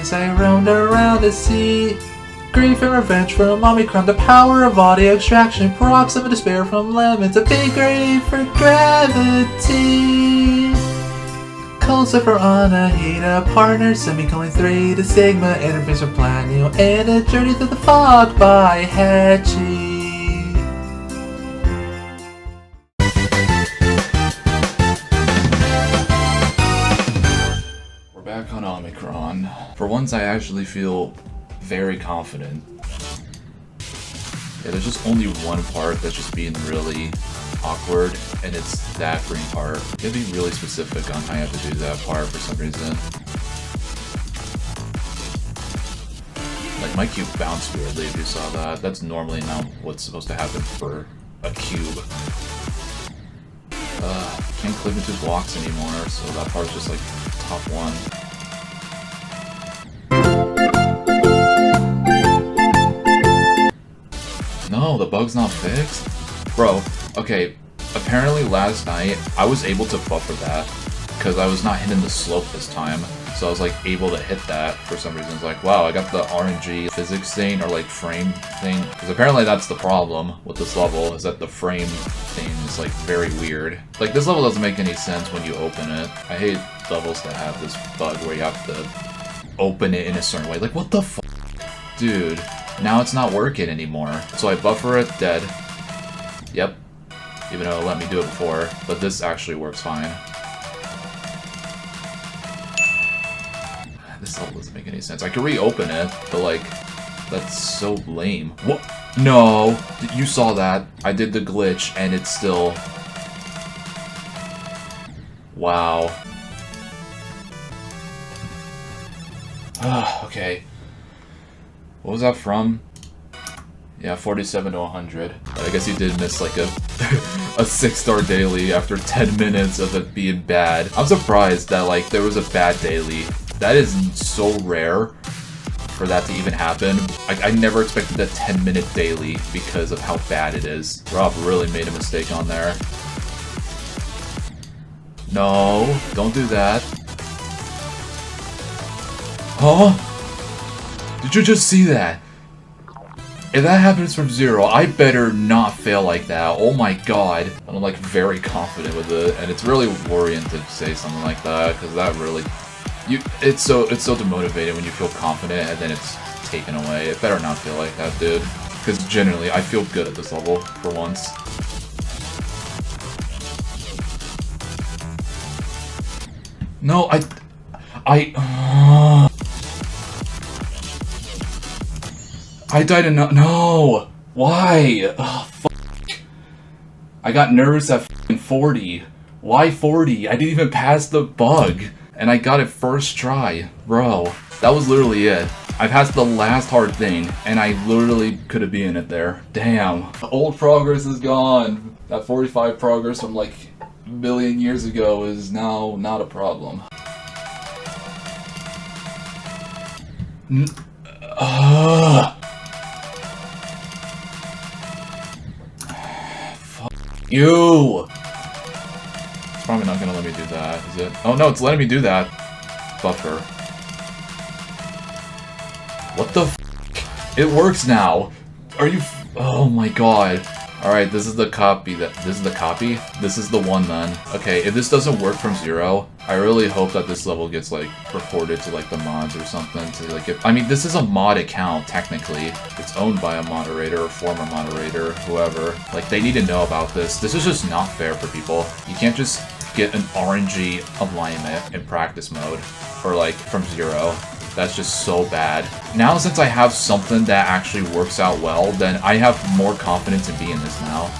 as I roamed around the sea. Grief and revenge from Omicron, the power of audio extraction, Proxima despair from lemons, a big grave for gravity. Lucifer on a Heta partner, semicolon 3 to Sigma, interface for Planio, and a journey through the fog by Hetchy. We're back on Omicron. For once, I actually feel very confident. Yeah, there's just only one part that's just being really awkward, and it's that green part. You have to be really specific on how you have to do that part for some reason. Like, my cube bounced weirdly, if you saw that. That's normally not what's supposed to happen for a cube. Can't clip into blocks anymore, so that part's just like top one. No, the bug's not fixed? Bro, okay, apparently last night I was able to buffer that because I was not hitting the slope this time. So I was like able to hit that for some reason. It's like, wow, I got the RNG physics thing or like frame thing. Because apparently that's the problem with this level, is that the frame thing is like very weird. Like, this level doesn't make any sense when you open it. I hate levels that have this bug where you have to open it in a certain way. Like, what the f***? Dude, now it's not working anymore. So I buffer it, dead. Yep. Even though it let me do it before. But this actually works fine. This level doesn't make any sense. I could reopen it, but like, that's so lame. What? No! You saw that. I did the glitch, and it's still... Wow. Okay. What was that from? Yeah, 47 to 100. But I guess you did miss like a a 6-star daily after 10 minutes of it being bad. I'm surprised that like there was a bad daily. That is so rare for that to even happen. I never expected a 10-minute daily because of how bad it is. Rob really made a mistake on there. No, don't do that. Huh? Did you just see that? If that happens from 0, I better not fail like that. Oh my god. I'm like very confident with it, and it's really worrying to say something like that, because that really... It's so demotivating when you feel confident and then it's taken away. It better not feel like that, dude. Because generally, I feel good at this level, for once. No, I died in no! Why? Oh, fuck. I got nervous at f***ing 40. Why 40? I didn't even pass the bug. And I got it first try. Bro, that was literally it. I passed the last hard thing, and I literally could have been it there. Damn. Old progress is gone. That 45 progress from like a million years ago is now not a problem. Fuck you! It's probably not gonna let me do that, is it? Oh no, it's letting me do that. Buffer. What the f***? It works now! Are you oh my god. Alright, this is the copy this is the copy? This is the one then. Okay, if this doesn't work from 0, I really hope that this level gets like reported to like the mods or something to like I mean, this is a mod account technically. It's owned by a moderator or former moderator, whoever. Like, they need to know about this. This is just not fair for people. You can't just get an RNG alignment in practice mode or like from 0. That's just so bad. Now, since I have something that actually works out well, then I have more confidence in being this now.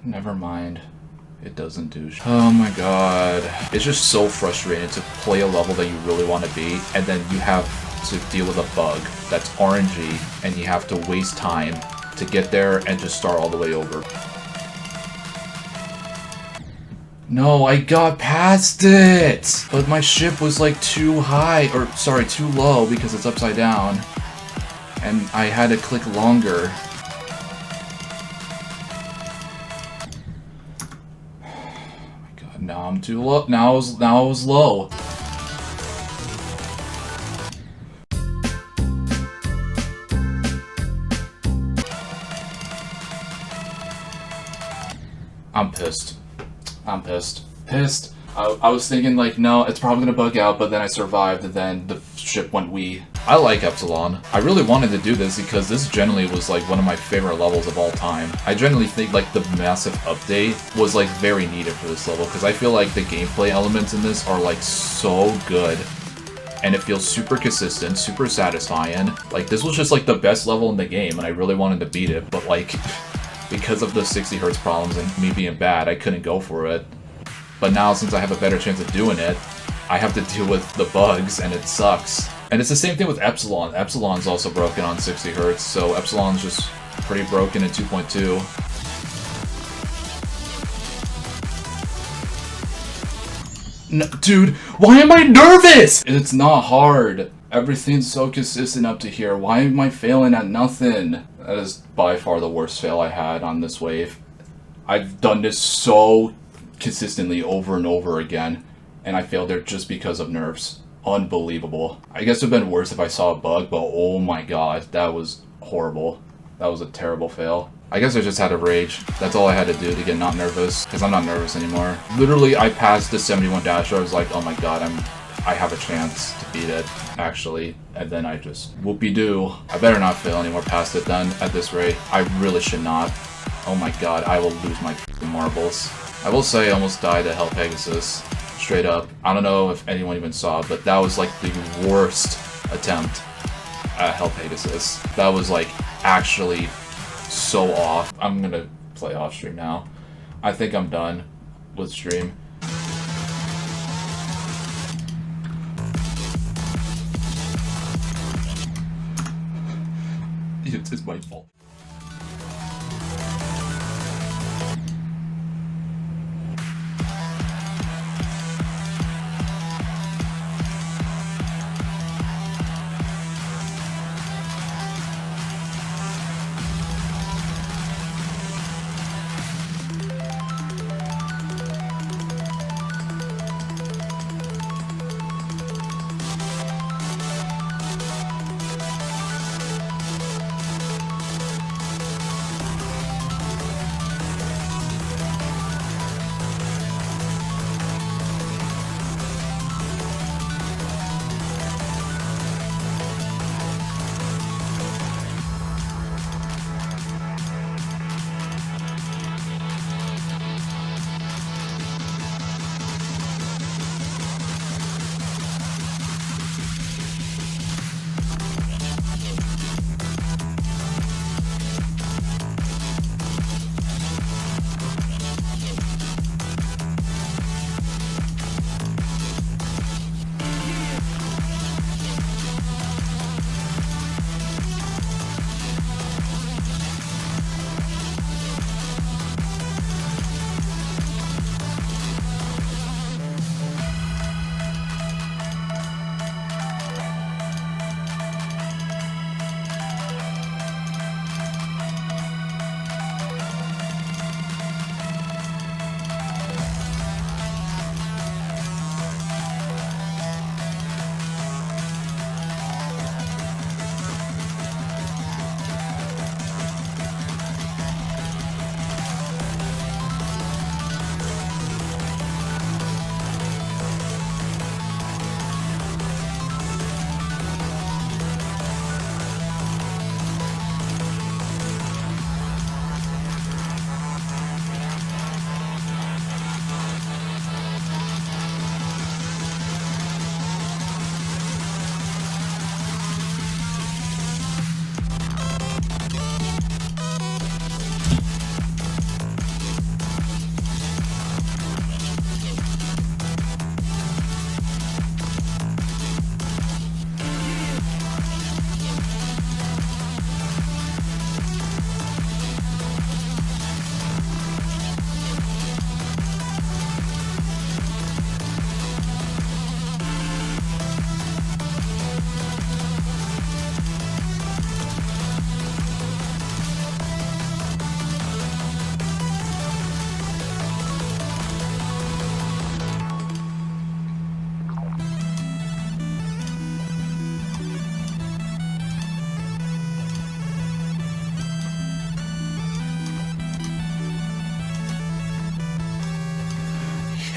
Never mind. It doesn't do shit. Oh my god. It's just so frustrating to play a level that you really want to be, and then you have to deal with a bug that's RNG, and you have to waste time to get there and just start all the way over. No, I got past it! But my ship was like too high, or sorry, too low because it's upside down. And I had to click longer. I'm too low. Now I was low. I'm pissed. I'm pissed. Pissed. I was thinking, like, no, it's probably gonna bug out, but then I survived, and then the ship went wee. I like Epsilon. I really wanted to do this because this generally was, like, one of my favorite levels of all time. I generally think, like, the massive update was, like, very needed for this level, because I feel like the gameplay elements in this are, like, so good. And it feels super consistent, super satisfying. Like, this was just, like, the best level in the game, and I really wanted to beat it, but, like, because of the 60 hertz problems and me being bad, I couldn't go for it. But now, since I have a better chance of doing it, I have to deal with the bugs, and it sucks. And it's the same thing with Epsilon. Epsilon's also broken on 60 hertz, so Epsilon's just pretty broken in 2.2. No, dude, why am I nervous? It's not hard. Everything's so consistent up to here. Why am I failing at nothing? That is by far the worst fail I had on this wave. I've done this so consistently over and over again, and I failed there just because of nerfs. Unbelievable. I guess it would have been worse if I saw a bug, but oh my god, that was horrible. That was a terrible fail. I guess I just had to rage. That's all I had to do to get not nervous, because I'm not nervous anymore. Literally, I passed the 71 dasher. I was like, oh my god, I have a chance to beat it, actually. And then I just whoopie-doo. I better not fail anymore past it then, at this rate. I really should not. Oh my god, I will lose my marbles. I will say I almost died at Hell Pegasus. Straight up. I don't know if anyone even saw, but that was like the worst attempt at Hell Pegasus. That was like actually so off. I'm gonna play off stream now. I think I'm done with stream. It's my fault.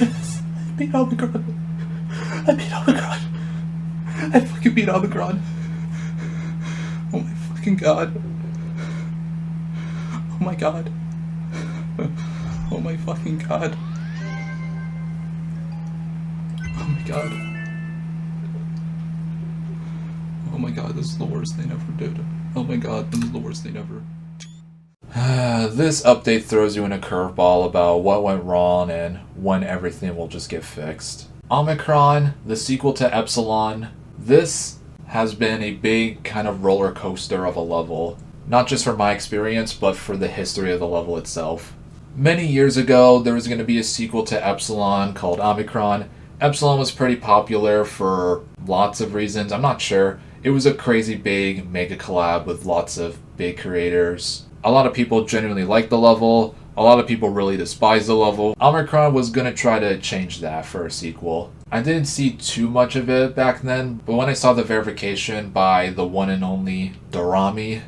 Yes, I beat Omicron. I beat Omicron. I fucking beat Omicron. Oh my fucking god. Oh my god. Oh my fucking god. Oh my god. Oh my god, this is the worst thing ever, dude. Oh my god, this is the worst thing ever. This update throws you in a curveball about what went wrong and when everything will just get fixed. Omicron, the sequel to Epsilon, this has been a big kind of roller coaster of a level. Not just for my experience, but for the history of the level itself. Many years ago, there was going to be a sequel to Epsilon called Omicron. Epsilon was pretty popular for lots of reasons, I'm not sure. It was a crazy big mega collab with lots of big creators. A lot of people genuinely liked the level. A lot of people really despised the level. Omicron was going to try to change that for a sequel. I didn't see too much of it back then, but when I saw the verification by the one and only Dorami,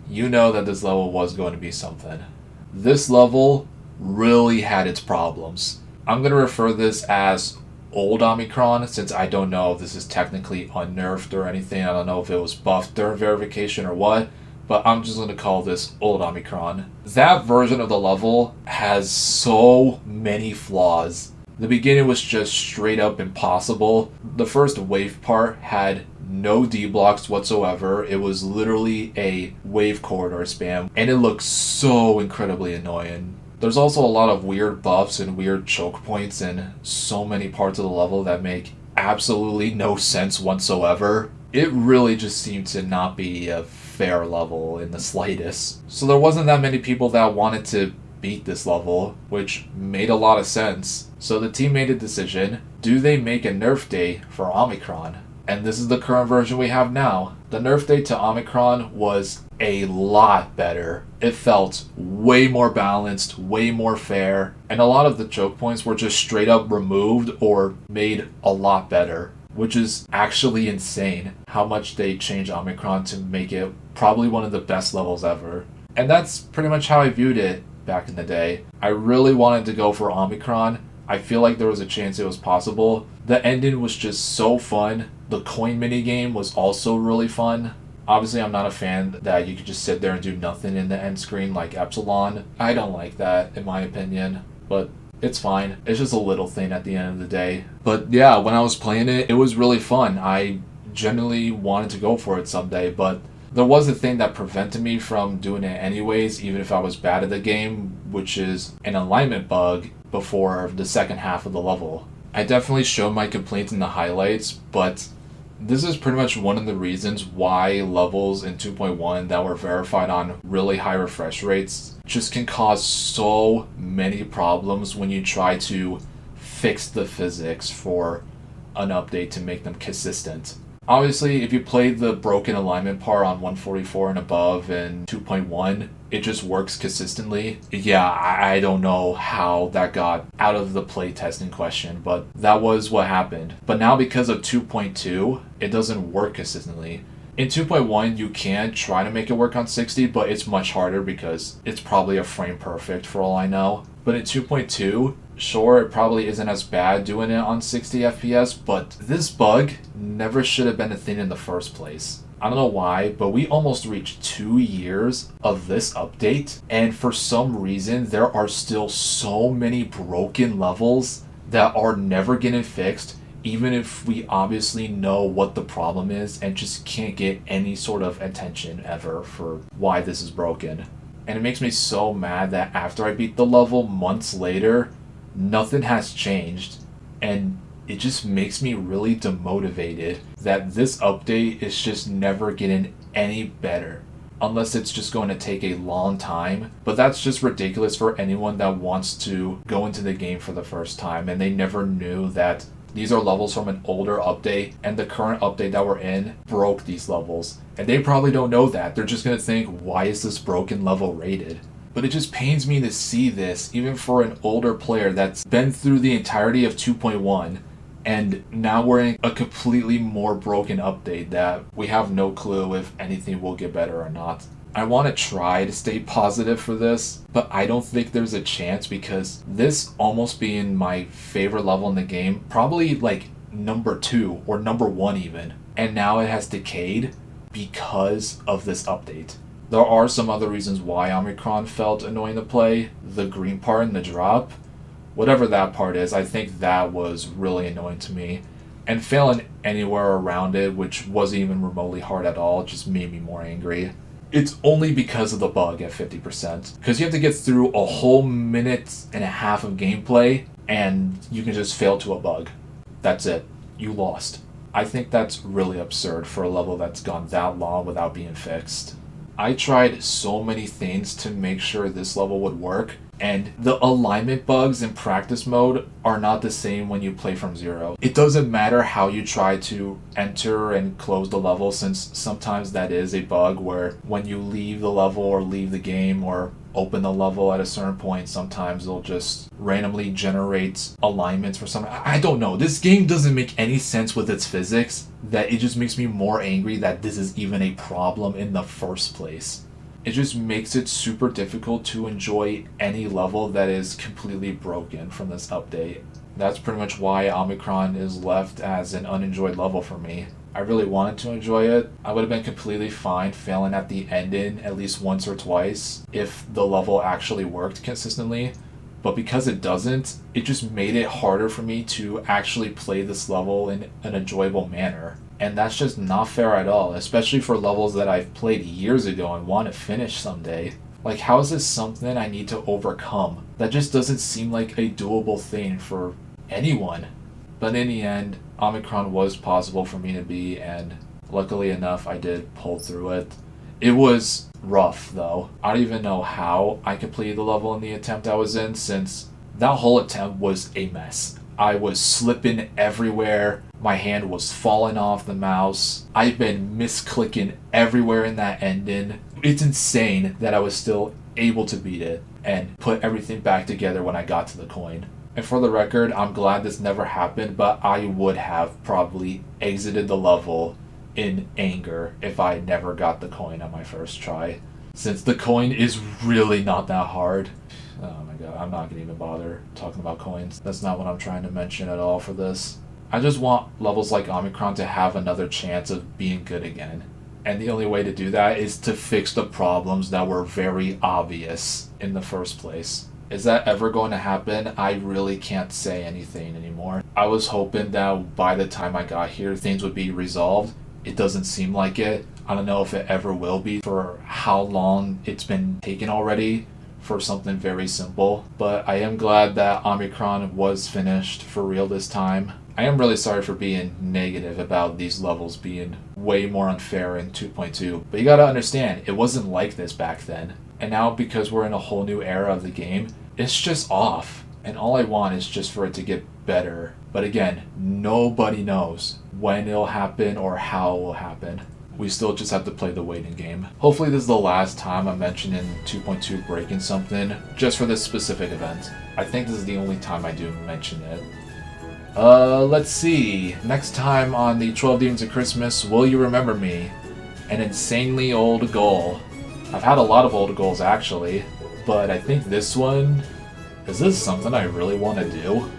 you know that this level was going to be something. This level really had its problems. I'm going to refer this as old Omicron, since I don't know if this is technically unnerfed or anything. I don't know if it was buffed during verification or what, but I'm just going to call this old Omicron. That version of the level has so many flaws. The beginning was just straight up impossible. The first wave part had no D-blocks whatsoever. It was literally a wave corridor spam, and it looked so incredibly annoying. There's also a lot of weird buffs and weird choke points in so many parts of the level that make absolutely no sense whatsoever. It really just seemed to not be a fair level in the slightest. So there wasn't that many people that wanted to beat this level, which made a lot of sense. So the team made a decision. Do they make a nerf day for Omicron? And this is the current version we have now. The nerf day to Omicron was a lot better. It felt way more balanced, way more fair, and a lot of the choke points were just straight up removed or made a lot better, which is actually insane how much they changed Omicron to make it probably one of the best levels ever. And that's pretty much how I viewed it back in the day. I really wanted to go for Omicron. I feel like there was a chance it was possible. The ending was just so fun. The coin minigame was also really fun. Obviously, I'm not a fan that you could just sit there and do nothing in the end screen like Epsilon. I don't like that, in my opinion, but it's fine. It's just a little thing at the end of the day. But yeah, when I was playing it, it was really fun. I genuinely wanted to go for it someday, but there was a thing that prevented me from doing it anyways, even if I was bad at the game, which is an alignment bug before the second half of the level. I definitely showed my complaints in the highlights, but this is pretty much one of the reasons why levels in 2.1 that were verified on really high refresh rates just can cause so many problems when you try to fix the physics for an update to make them consistent. Obviously, if you played the broken alignment part on 144 and above in 2.1, it just works consistently. Yeah, I don't know how that got out of the playtest in question, but that was what happened. But now because of 2.2, it doesn't work consistently. In 2.1, you can try to make it work on 60, but it's much harder because it's probably a frame perfect for all I know. But in 2.2, sure, it probably isn't as bad doing it on 60 FPS, but this bug never should have been a thing in the first place. I don't know why, but we almost reached 2 years of this update, and for some reason, there are still so many broken levels that are never getting fixed, even if we obviously know what the problem is and just can't get any sort of attention ever for why this is broken. And it makes me so mad that after I beat the level months later, nothing has changed, and it just makes me really demotivated that this update is just never getting any better, unless it's just going to take a long time. But that's just ridiculous for anyone that wants to go into the game for the first time and they never knew that these are levels from an older update and the current update that we're in broke these levels. And they probably don't know that. They're just going to think, why is this broken level rated? But it just pains me to see this, even for an older player that's been through the entirety of 2.1, and now we're in a completely more broken update that we have no clue if anything will get better or not. I want to try to stay positive for this, but I don't think there's a chance because this almost being my favorite level in the game, probably like number 2 or number 1 even, and now it has decayed because of this update. There are some other reasons why Omicron felt annoying to play. The green part in the drop, whatever that part is, I think that was really annoying to me. And failing anywhere around it, which wasn't even remotely hard at all, just made me more angry. It's only because of the bug at 50%. Because you have to get through a whole minute and a half of gameplay, and you can just fail to a bug. That's it. You lost. I think that's really absurd for a level that's gone that long without being fixed. I tried so many things to make sure this level would work, and the alignment bugs in practice mode are not the same when you play from zero. It doesn't matter how you try to enter and close the level, since sometimes that is a bug where when you leave the level or leave the game or open the level at a certain point, sometimes it'll just randomly generate alignments for something. I don't know. This game doesn't make any sense with its physics, that it just makes me more angry that this is even a problem in the first place. It just makes it super difficult to enjoy any level that is completely broken from this update. That's pretty much why Omicron is left as an unenjoyed level for me. I really wanted to enjoy it. I would have been completely fine failing at the ending at least once or twice if the level actually worked consistently. But because it doesn't, it just made it harder for me to actually play this level in an enjoyable manner. And that's just not fair at all, especially for levels that I've played years ago and want to finish someday. Like, how is this something I need to overcome? That just doesn't seem like a doable thing for anyone. But in the end, Omicron was possible for me to beat, and luckily enough, I did pull through it. It was rough, though. I don't even know how I completed the level in the attempt I was in, since that whole attempt was a mess. I was slipping everywhere. My hand was falling off the mouse. I've been misclicking everywhere in that ending. It's insane that I was still able to beat it and put everything back together when I got to the coin. And for the record, I'm glad this never happened, but I would have probably exited the level in anger if I never got the coin on my first try, since the coin is really not that hard. Oh my god, I'm not gonna even bother talking about coins. That's not what I'm trying to mention at all for this. I just want levels like Omicron to have another chance of being good again. And the only way to do that is to fix the problems that were very obvious in the first place. Is that ever going to happen? I really can't say anything anymore. I was hoping that by the time I got here, things would be resolved. It doesn't seem like it. I don't know if it ever will be for how long it's been taken already for something very simple. But I am glad that Omicron was finished for real this time. I am really sorry for being negative about these levels being way more unfair in 2.2. But you gotta understand, it wasn't like this back then. And now, because we're in a whole new era of the game, it's just off. And all I want is just for it to get better. But again, nobody knows when it'll happen or how it will happen. We still just have to play the waiting game. Hopefully this is the last time I'm mentioning 2.2 breaking something, just for this specific event. I think this is the only time I do mention it. Let's see. Next time on the 12 Demons of Christmas, Will You Remember Me? An insanely old goal. I've had a lot of old goals actually, but I think this one, is this something I really want to do?